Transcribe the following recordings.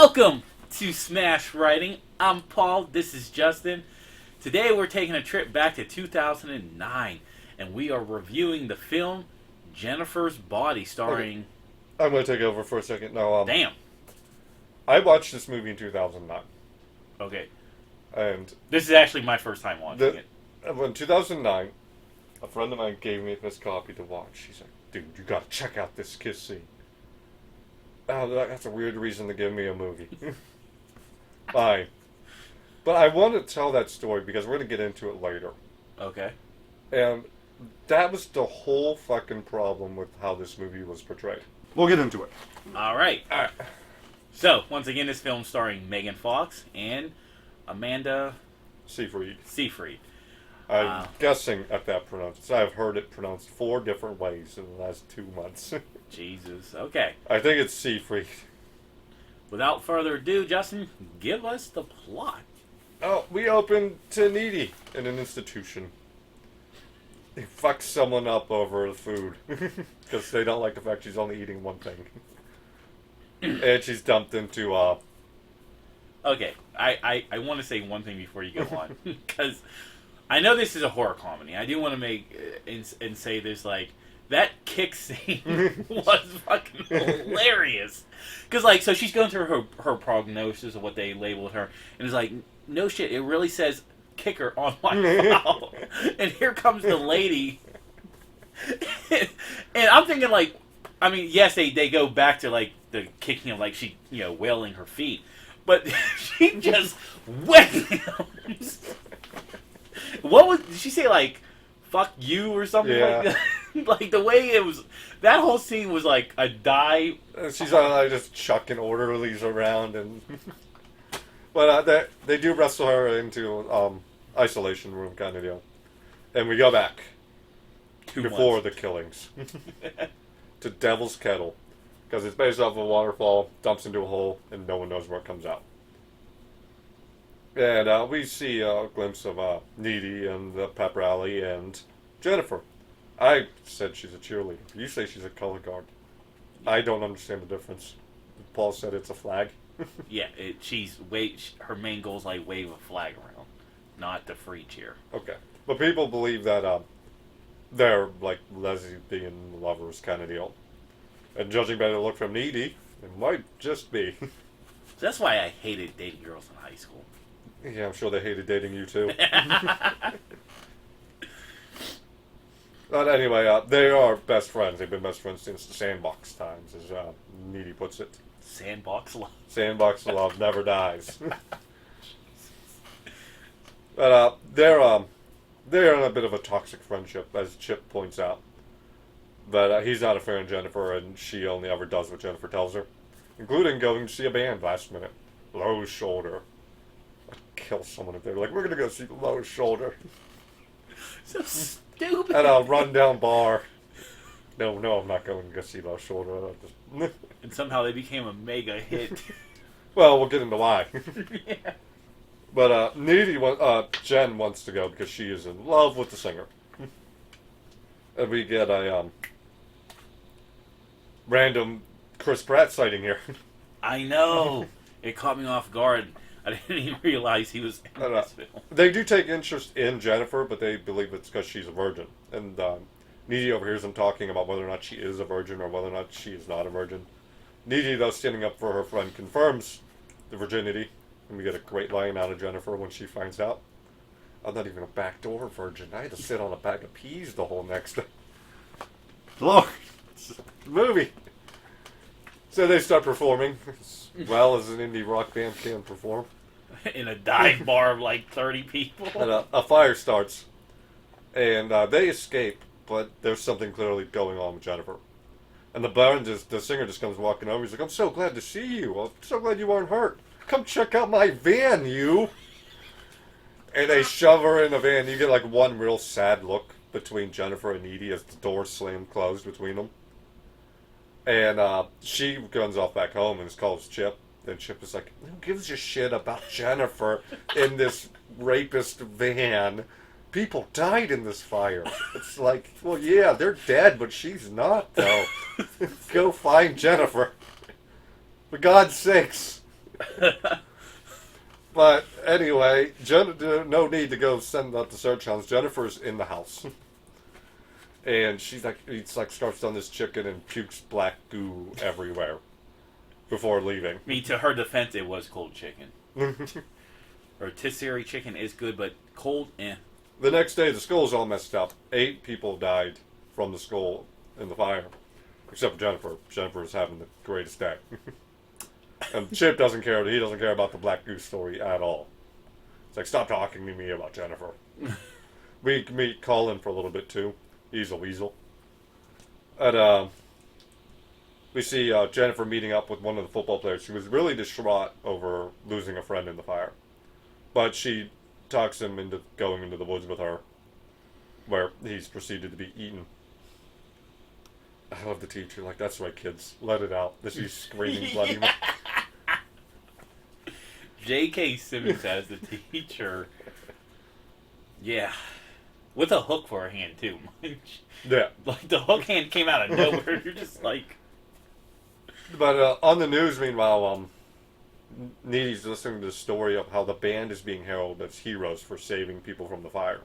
Welcome to Smash Writing. I'm Paul. This is Justin. Today we're taking a trip back to 2009 and we are reviewing the film Jennifer's Body starring... I'm going to take over for a second. No, Damn. I watched this movie in 2009. Okay. And This is actually my first time watching it. in 2009, a friend of mine gave me this copy to watch. She's like, dude, you got to check out this kiss scene. Oh, that's a weird reason to give me a movie. Fine. But I want to tell that story because we're going to get into it later. Okay. And that was the whole fucking problem with how this movie was portrayed. We'll get into it. Alright. So, once again, this film starring Megan Fox and Amanda Seyfried. Seyfried. I'm guessing at that pronunciation. I've heard it pronounced 4 different ways in the last 2 months. Jesus. Okay. I think it's Seyfried. Without further ado, Justin, give us the plot. Oh, we open to Needy in an institution. He fucks someone up over the food. Because they don't like the fact she's only eating one thing. And she's dumped into, Okay, I want to say one thing before you go on. Because I know this is a horror comedy. I do want to make and say there's like, that kick scene was fucking hilarious. Because, like, so she's going through her prognosis of what they labeled her. And it's like, no shit, it really says kicker on my file. And here comes the lady. And I'm thinking, like, I mean, yes, they go back to, like, the kicking of, like, she, wailing her feet. But she just whams. Did she say, like, fuck you or something like that? Like, the way it was, that whole scene was like a dive. She's just chucking orderlies around and... But they do wrestle her into isolation room kind of deal. And we go back. Before the killings. To Devil's Kettle. Because it's based off a waterfall, dumps into a hole, and no one knows where it comes out. And we see a glimpse of Needy and the pep rally and Jennifer. I said she's a cheerleader. You say she's a color guard. I don't understand the difference. Paul said it's a flag. Yeah, her main goal is like wave a flag around, not the free cheer. Okay. But people believe that they're like lesbian lovers kind of deal. And judging by the look from Needy, it might just be. So that's why I hated dating girls in high school. Yeah, I'm sure they hated dating you too. But anyway, they are best friends. They've been best friends since the sandbox times, as Needy puts it. Sandbox love. Sandbox love never dies. But they're in a bit of a toxic friendship, as Chip points out. But he's not a fan of Jennifer, and she only ever does what Jennifer tells her, including going to see a band last minute. Low Shoulder. I'd kill someone if they were like, we're going to go see Low Shoulder. So stupid. At a rundown bar. No, I'm not going to go see Low Shoulder. And somehow they became a mega hit. Well, we'll get into why. Yeah. But Jen wants to go because she is in love with the singer. And we get a random Chris Pratt sighting here. I know. It caught me off guard. I didn't even realize he was in this film. They do take interest in Jennifer, but they believe it's because she's a virgin. And Needy overhears them talking about whether or not she is a virgin or whether or not she is not a virgin. Needy, though, standing up for her friend, confirms the virginity. And we get a great line out of Jennifer when she finds out. I'm not even a backdoor virgin. I had to sit on a bag of peas the whole next day. Lord, it's a movie. So they start performing, as well as an indie rock band can perform. In a dive bar of like 30 people. And a fire starts. And they escape, but there's something clearly going on with Jennifer. And the singer just comes walking over. He's like, I'm so glad to see you. I'm so glad you aren't hurt. Come check out my van, you. And they shove her in the van. You get like one real sad look between Jennifer and Needy as the door slammed closed between them. And she runs off back home and calls Chip. And Chip is like, who gives a shit about Jennifer in this rapist van? People died in this fire. It's like, well, yeah, they're dead, but she's not, though. Go find Jennifer. For God's sakes. But anyway, no need to go send out the search hounds. Jennifer's in the house. And she's like, starts on this chicken and pukes black goo everywhere before leaving. I mean, to her defense, it was cold chicken. Rotisserie chicken is good, but cold, eh. The next day, the school's all messed up. 8 people died from the school in the fire, except for Jennifer. Jennifer is having the greatest day. And Chip doesn't care. He doesn't care about the black goose story at all. It's like, stop talking to me about Jennifer. We meet Colin for a little bit too. He's a weasel. And we see Jennifer meeting up with one of the football players. She was really distraught over losing a friend in the fire, but she talks him into going into the woods with her, where he's proceeded to be eaten. I love the teacher. Like, that's right, kids. Let it out. This is screaming bloody. J.K. Simmons as the teacher. Yeah. With a hook for her hand, too. Yeah. Like, the hook hand came out of nowhere. You're just like... But on the news, meanwhile, Needy's listening to the story of how the band is being heralded as heroes for saving people from the fire.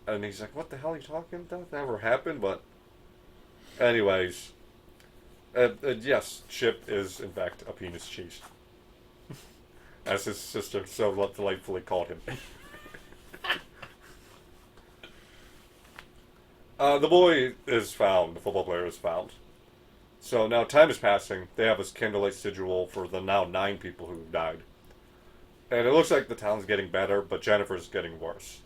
And he's like, what the hell are you talking about? That never happened, but... Anyways. Yes, Chip is, in fact, a penis cheese. As his sister so delightfully called him. The boy is found. The football player is found. So now time is passing. They have this candlelight sigil for the now 9 people who have died. And it looks like the town's getting better, but Jennifer's getting worse.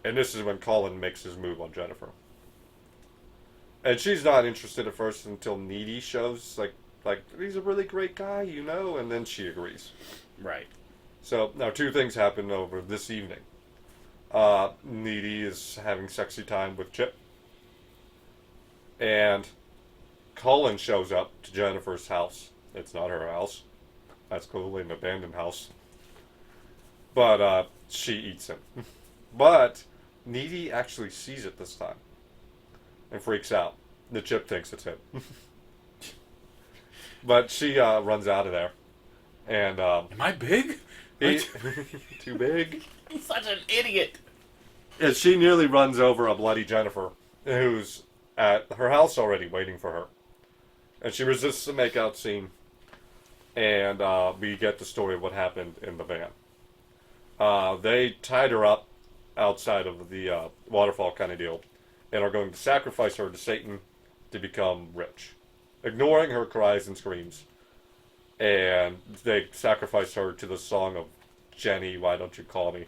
And this is when Colin makes his move on Jennifer. And she's not interested at first until Needy shows, like he's a really great guy, you know, and then she agrees. Right. So now 2 things happen over this evening. Needy is having sexy time with Chip. And Colin shows up to Jennifer's house. It's not her house. That's clearly an abandoned house. But she eats him. But Needy actually sees it this time. And freaks out. The Chip thinks it's him. But she runs out of there. And Am I big? too big. I'm such an idiot. And she nearly runs over a bloody Jennifer, who's at her house already waiting for her. And she resists the makeout scene. And we get the story of what happened in the van. They tied her up outside of the waterfall kind of deal, and are going to sacrifice her to Satan to become rich, ignoring her cries and screams. And they sacrifice her to the song of Jenny, why don't you call me?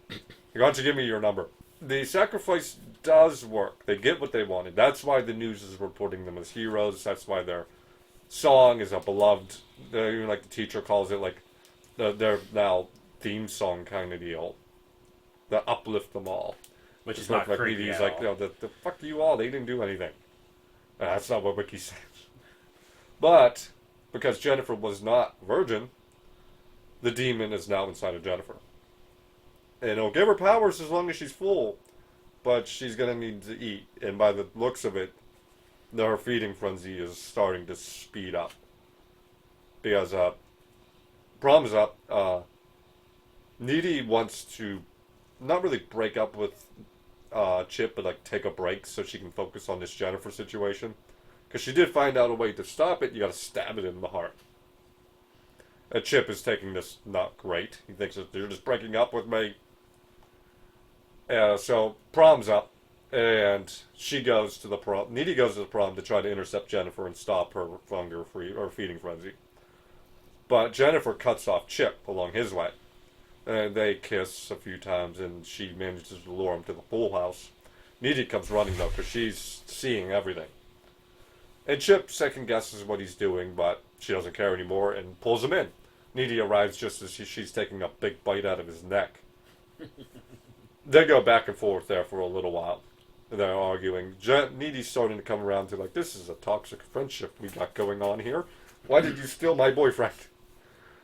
Why don't you give me your number? The sacrifice does work. They get what they wanted. That's why the news is reporting them as heroes. That's why their song is a beloved, even like the teacher calls it, like their now theme song kind of deal. The uplift them all. Which is It's not like creepy he's at like, all. no, the fuck you all. They didn't do anything. That's not what Wiki says. But because Jennifer was not virgin, the demon is now inside of Jennifer. And it'll give her powers as long as she's full, but she's going to need to eat. And by the looks of it, her feeding frenzy is starting to speed up. Because problem's up. Needy wants to not really break up with Chip, but like take a break so she can focus on this Jennifer situation. Because she did find out a way to stop it. You got to stab it in the heart. And Chip is taking this not great. He thinks that they're just breaking up with me. So prom's up, and she goes to the prom. Needy goes to the prom to try to intercept Jennifer and stop her hunger free or feeding frenzy. But Jennifer cuts off Chip along his way. And they kiss a few times, and she manages to lure him to the pool house. Needy comes running, though, because she's seeing everything. And Chip second guesses what he's doing, but she doesn't care anymore and pulls him in. Needy arrives just as she's taking a big bite out of his neck. They go back and forth there for a little while. They're arguing. Needy's starting to come around to, like, this is a toxic friendship we got going on here. Why did you steal my boyfriend?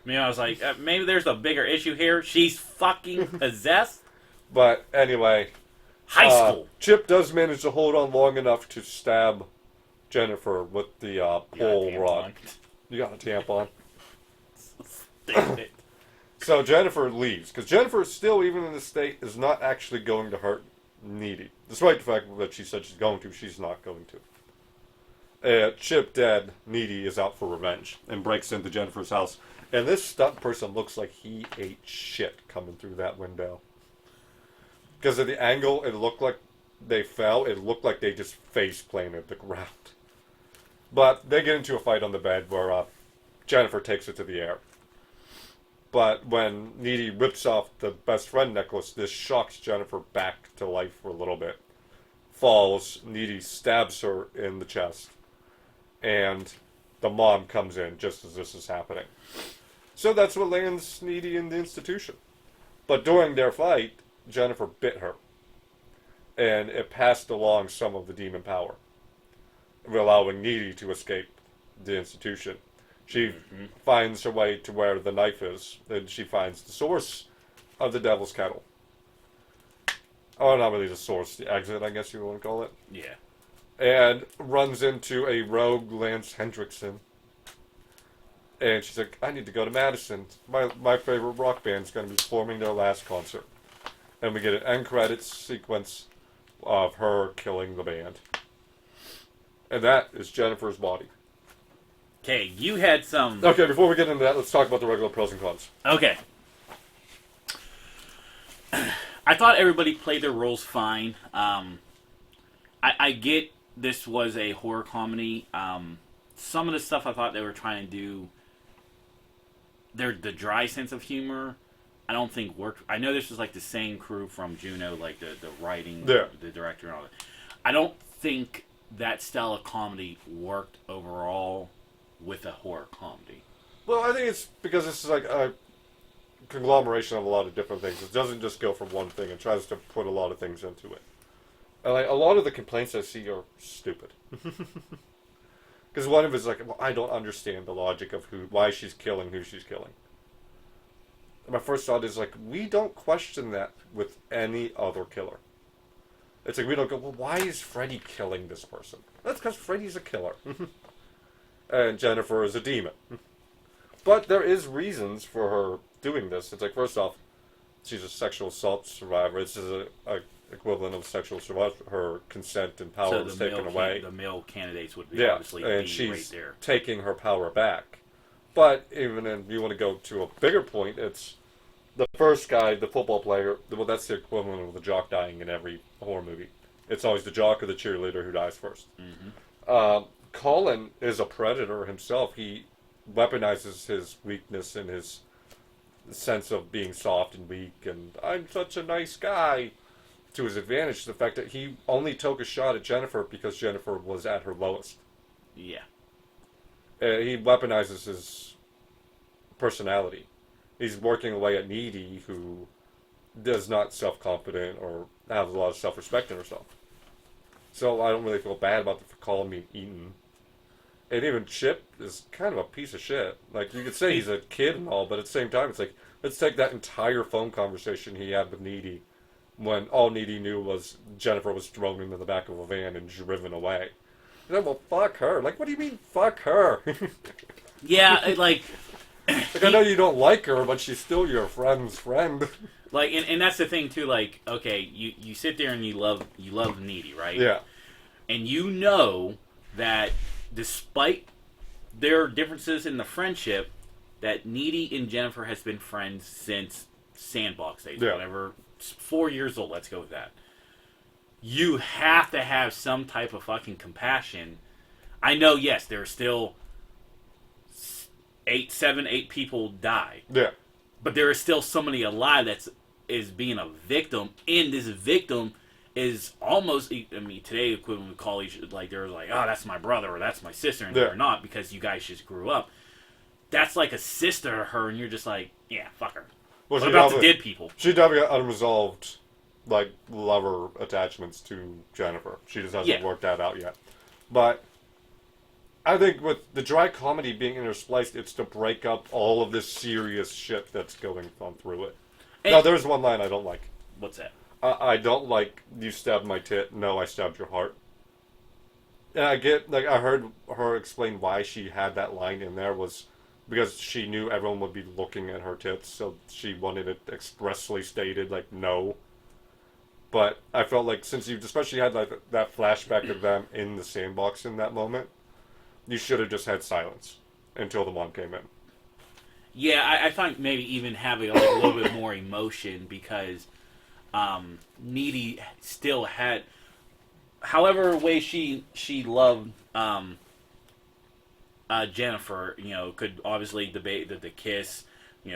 I mean, I was like, maybe there's a bigger issue here. She's fucking possessed. But anyway, High school. Chip does manage to hold on long enough to stab Jennifer with the pole rod. You got a tampon. Damn it. So Jennifer leaves, because Jennifer still, even in this state, is not actually going to hurt Needy. Despite the fact that she said she's going to, she's not going to. Chip, dead, Needy is out for revenge and breaks into Jennifer's house. And this stunt person looks like he ate shit coming through that window. Because of the angle, it looked like they fell. It looked like they just face planted the ground. But they get into a fight on the bed where Jennifer takes it to the air. But when Needy rips off the best friend necklace, this shocks Jennifer back to life for a little bit. Falls, Needy stabs her in the chest. And the mom comes in just as this is happening. So that's what lands Needy in the institution. But during their fight, Jennifer bit her. And it passed along some of the demon power, allowing Needy to escape the institution. She finds her way to where the knife is, and she finds the source of the devil's kettle. Oh, not really the source, the exit, I guess you want to call it. Yeah. And runs into a rogue Lance Hendrickson. And she's like, I need to go to Madison. My favorite rock band's going to be performing their last concert. And we get an end credits sequence of her killing the band. And that is Jennifer's body. Okay, you had some... Okay, before we get into that, let's talk about the regular pros and cons. Okay. I thought everybody played their roles fine. I get this was a horror comedy. Some of the stuff I thought they were trying to do, the dry sense of humor, I don't think worked. I know this was like the same crew from Juno, like the writing, yeah. the director and all that. I don't think that style of comedy worked overall with a horror comedy. Well, I think it's because this is like a conglomeration of a lot of different things. It doesn't just go from one thing. It tries to put a lot of things into it. And like, a lot of the complaints I see are stupid. Because one of it is like, well, I don't understand the logic of why she's killing who she's killing. And my first thought is like, we don't question that with any other killer. It's like, we don't go, well, why is Freddy killing this person? That's because Freddy's a killer. And Jennifer is a demon. But there is reasons for her doing this. It's like, first off, she's a sexual assault survivor. This is a equivalent of sexual survival. Her consent and power was taken away. The male candidates would be obviously and be she's right there. taking her power back. But even if you want to go to a bigger point, it's the first guy, the football player. Well, that's the equivalent of the jock dying in every horror movie. It's always the jock or the cheerleader who dies first. Mm-hmm. Colin is a predator himself. He weaponizes his weakness and his sense of being soft and weak, and I'm such a nice guy, to his advantage. The fact that he only took a shot at Jennifer because Jennifer was at her lowest. Yeah. He weaponizes his personality. He's working away at Needy, who is not self-confident or has a lot of self-respect in herself. So I don't really feel bad about calling me eaten. And even Chip is kind of a piece of shit. Like, you could say he's a kid and all, but at the same time, it's like, let's take that entire phone conversation he had with Needy when all Needy knew was Jennifer was thrown into the back of a van and driven away. And then, well, fuck her. Like, what do you mean, fuck her? Yeah, like I know you don't like her, but she's still your friend's friend. Like, and that's the thing, too, like, okay, you sit there and you love Needy, right? Yeah. And you know that despite their differences in the friendship, that Needy and Jennifer has been friends since Sandbox days, whatever, 4 years old, let's go with that. You have to have some type of fucking compassion. I know, yes, there are still 8 people die. Yeah. But there is still somebody alive is being a victim, and this victim is almost, I mean, today equivalent with college, like, they're like, oh, that's my brother, or that's my sister, and they're not, because you guys just grew up. That's like a sister to her, and you're just like, yeah, fuck her. Well, what about the dead people? She definitely got unresolved, like, lover attachments to Jennifer. She just hasn't worked that out yet. But I think with the dry comedy being interspliced, it's to break up all of this serious shit that's going on through it. And now, there's one line I don't like. What's that? I don't like, you stabbed my tit. No, I stabbed your heart. And I get, like, I heard her explain why she had that line in there was because she knew everyone would be looking at her tits, so she wanted it expressly stated, like, no. But I felt like since you especially had like that flashback of them in the sandbox in that moment, you should have just had silence until the mom came in. Yeah, I find maybe even having like a little bit more emotion because Needy still had, however way she loved Jennifer, could obviously debate that the kiss,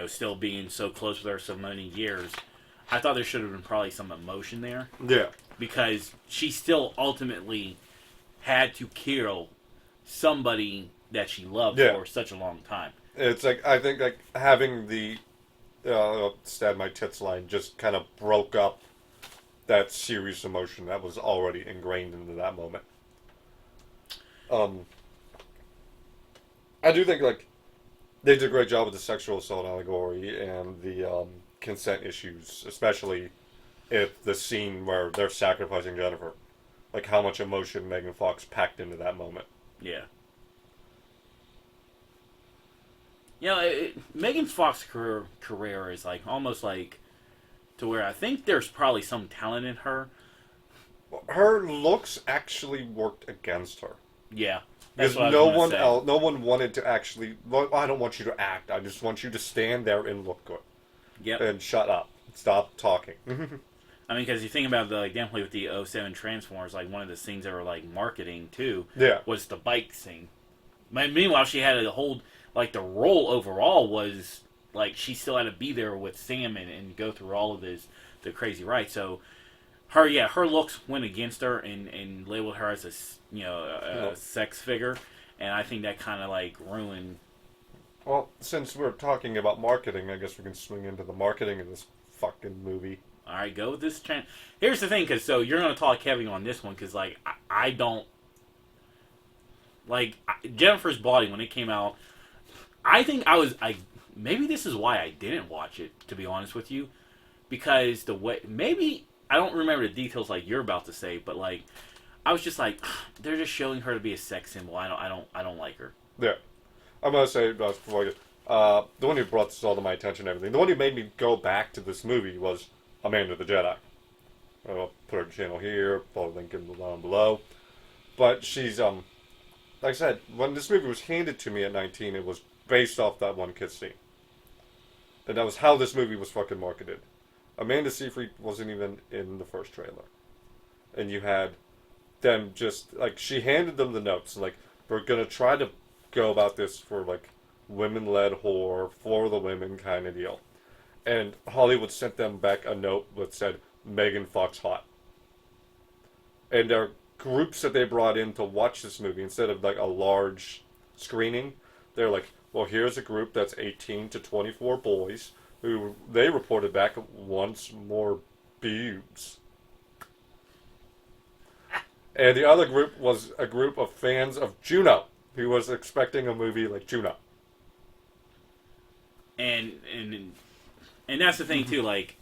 still being so close with her so many years. I thought there should have been probably some emotion there Yeah. because she still ultimately had to kill somebody that she loved Yeah. for such a long time. It's like I think like having the stab my tits line just kind of broke up that serious emotion that was already ingrained into that moment. Um, I do think like they did a great job with the sexual assault allegory and the consent issues, especially if the scene where they're sacrificing Jennifer, like how much emotion Megan Fox packed into that moment. Yeah. Megan Fox's career is like almost like to where I think there's probably some talent in her. Her looks actually worked against her. Yeah, Because that's what I was gonna say. no one wanted to actually. Well, I don't want you to act. I just want you to stand there and look good Yep. and shut up. Stop talking. I mean, because you think about the like definitely with the '07 Transformers, like one of the scenes they were like marketing too Yeah. was the bike scene. Meanwhile, she had a whole like the role overall was like she still had to be there with Sam and go through all of the crazy rides. So her looks went against her and labeled her as a sex figure, and I think that kind of like ruined. Well, since we're talking about marketing, I guess we can swing into the marketing of this fucking movie. All right, go with this. Here's the thing, because so you're gonna talk heavy on this one, because like I don't like Jennifer's Body when it came out. I think I maybe this is why I didn't watch it, to be honest with you, because the way maybe I don't remember the details like you're about to say, but like I was just like they're just showing her to be a sex symbol. I don't like her. Yeah. I'm gonna say before the one who brought this all to my attention and everything, the one who made me go back to this movie was Amanda the Jedi. I'll put her channel here, follow the link down below. But she's like I said, when this movie was handed to me at 19, it was based off that one kiss scene. And that was how this movie was fucking marketed. Amanda Seyfried wasn't even in the first trailer. And you had them just, like, she handed them the notes. Like, we're gonna try to go about this for, like, women-led horror, for the women kind of deal. And Hollywood sent them back a note that said, Megan Fox hot. And their groups that they brought in to watch this movie, instead of, like, a large screening, they're like, well, here's a group that's 18 to 24 boys who they reported back wants more boobs. And the other group was a group of fans of Juno who was expecting a movie like Juno. And that's the thing too. Like,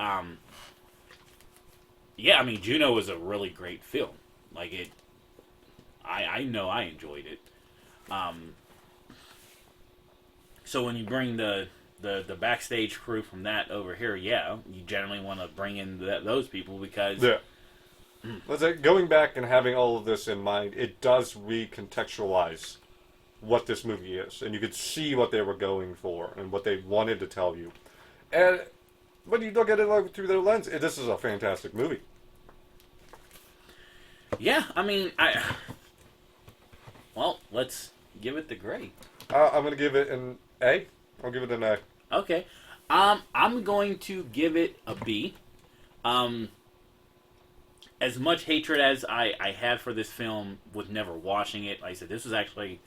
yeah, I mean, Juno was a really great film. Like it, I know I enjoyed it. So when you bring the backstage crew from that over here, yeah, you generally want to bring in those people because Yeah. Let's say, going back and having all of this in mind, it does recontextualize what this movie is, and you could see what they were going for and what they wanted to tell you. And when you look at it like through their lens, this is a fantastic movie. yeah, I mean, well, let's give it the grade. I'm gonna give it an A. I'll give it an A. Okay, I'm going to give it a B. As much hatred as I had for this film with never watching it, like I said, this was actually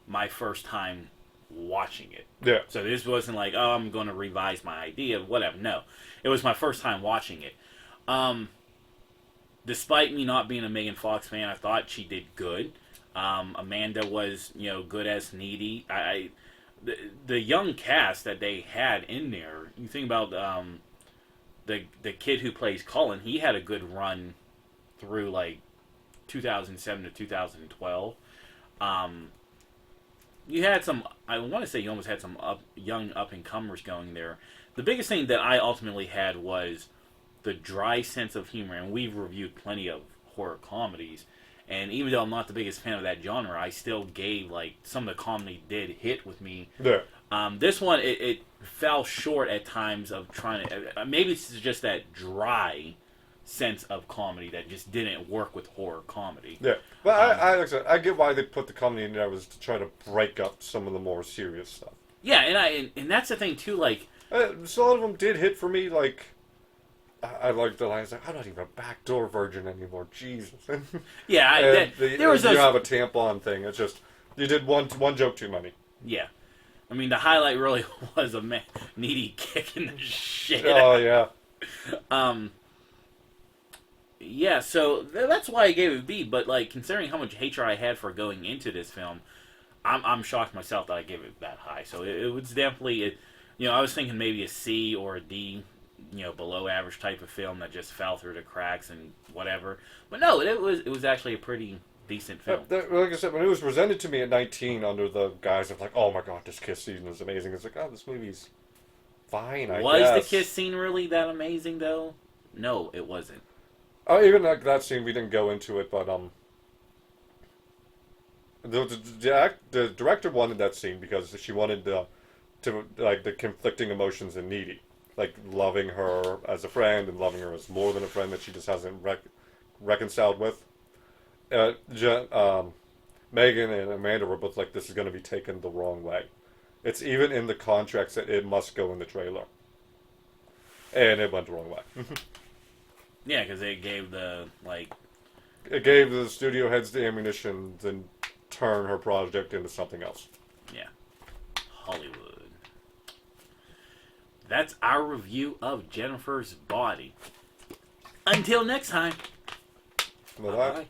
my first time watching it. Yeah. So this wasn't like, oh, I'm going to revise my idea, whatever. No, it was my first time watching it. Despite me not being a Megan Fox fan, I thought she did good. Amanda was, good as Needy. The young cast that they had in there. You think about the kid who plays Cullen. He had a good run through like 2007 to 2012. you had some. I want to say you almost had some young up and comers going there. The biggest thing that I ultimately had was the dry sense of humor, and we've reviewed plenty of horror comedies. And even though I'm not the biggest fan of that genre, I still gave like some of the comedy did hit with me. Yeah. This one it fell short at times of trying to. Maybe it's just that dry sense of comedy that just didn't work with horror comedy. Yeah. But like I said, I get why they put the comedy in there was to try to break up some of the more serious stuff. Yeah, and that's the thing too. Like, So a lot of them did hit for me. Like, I like the lines like, "I'm not even a backdoor virgin anymore." Jesus. yeah, there was you those. have a tampon thing. It's just you did one joke too many. Yeah, I mean the highlight really was a needy kicking the shit. Oh yeah. Yeah, so that's why I gave it a B. But like considering how much hatred I had for going into this film, I'm shocked myself that I gave it that high. So it was definitely, I was thinking maybe a C or a D, below average type of film that just fell through the cracks and whatever. But no, it was actually a pretty decent film. Like I said, when it was presented to me at 19 under the guise of like, "Oh my god, this kiss scene is amazing," it's like, "Oh, this movie's fine." I Was guess. the kiss scene really that amazing though? No, it wasn't. Oh, even like that scene, we didn't go into it, but the director wanted that scene because she wanted to like the conflicting emotions in Needy, like loving her as a friend and loving her as more than a friend that she just hasn't reconciled with. Megan and Amanda were both like, "This is going to be taken the wrong way." It's even in the contracts that it must go in the trailer, and it went the wrong way. Yeah, because it gave It gave the studio heads the ammunition to turn her project into something else. Yeah. Hollywood. That's our review of Jennifer's Body. Until next time. Bye-bye. Bye-bye.